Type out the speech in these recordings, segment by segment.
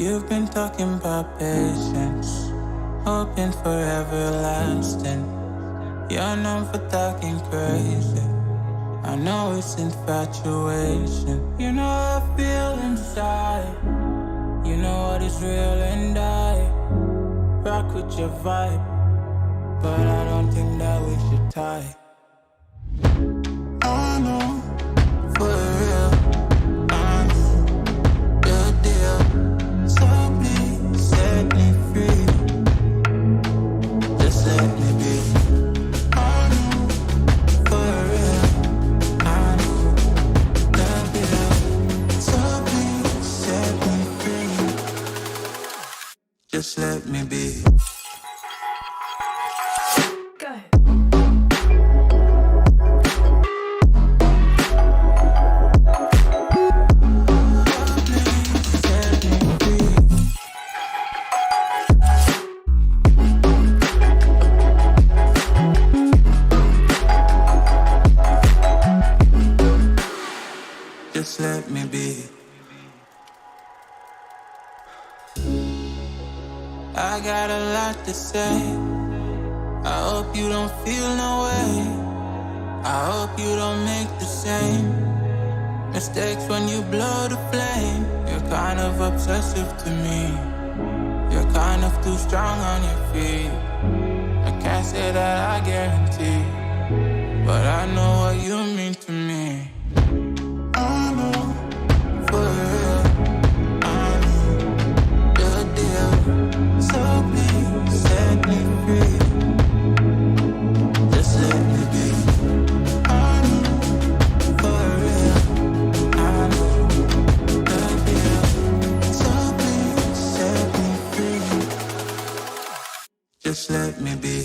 You've been talking about patience, hoping for everlasting. You're known for talking crazy. I know it's infatuation. You know how I feel inside. You know what is real and I rock with your vibe, but I don't think that we should tie. I know, for real, I know, the deal. So please set me free. Just let me be. I know, for real, I know, the deal. So please set me free. Just let me be. Just let me be. I got a lot to say. I hope you don't feel no way. I hope you don't make the same mistakes when you blow the flame. You're kind of obsessive to me. You're kind of too strong on your feet. I can't say that I guarantee, but I know what you mean to me. I know, for real, I know, the deal. So please set me free. Just let me be. I know, for real, I know, the deal. So please set me free. Just let me be.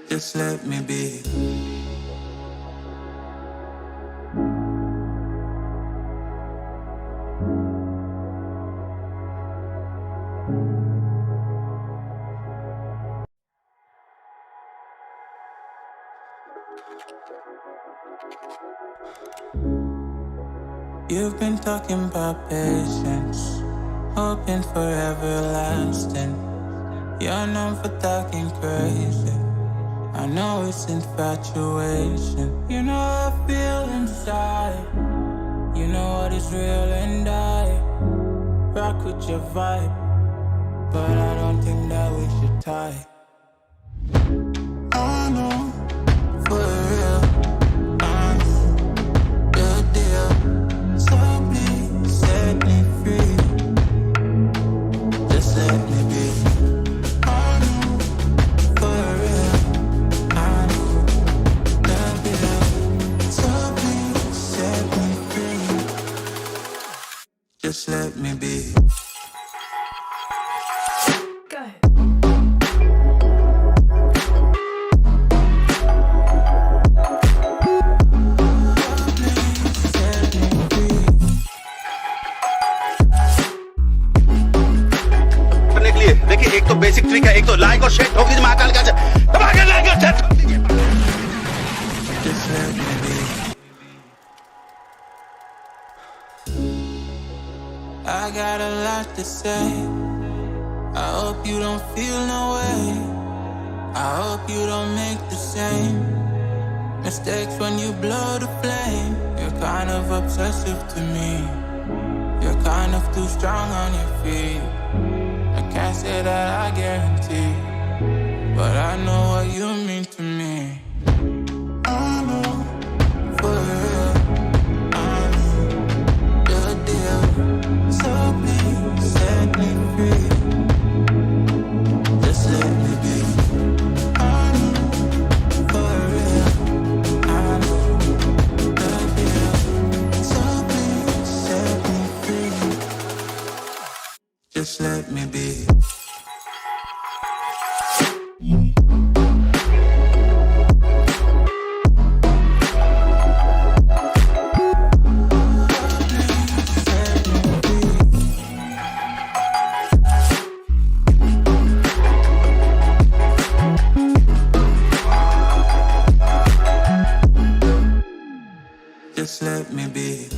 Just let me be. You've been talking about patience, hoping for everlasting. You're known for talking crazy. I know it's infatuation. You know how I feel inside. You know what is real and I rock with your vibe, but I don't think that we should tie. I know, for real, I know, the deal. So please set me free. Just let me be. Just let me be. Go ahead. करने के लिए देखिए, एक तो basic trick है, एक तो like और शेयर ठोक दीजिए महाकाल का धमाकेदार लाइक और शेयर ठोक दीजिए. Just let me be. I got a lot to say. I hope you don't feel no way. I hope you don't make the same mistakes when you blow the flame. You're kind of obsessive to me. You're kind of too strong on your feet. I can't say that I guarantee, but I know what you mean to me. I know, for real, I know, the deal. So please set me free. Just let me be. I know, for real, I know, the deal. So please set me free. Just let me be. just let me be.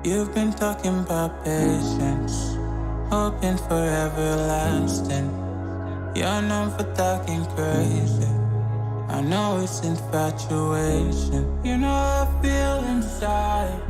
You've been talking about patience, hoping for everlasting. You're known for talking crazy. I know it's infatuation. You know I feel inside.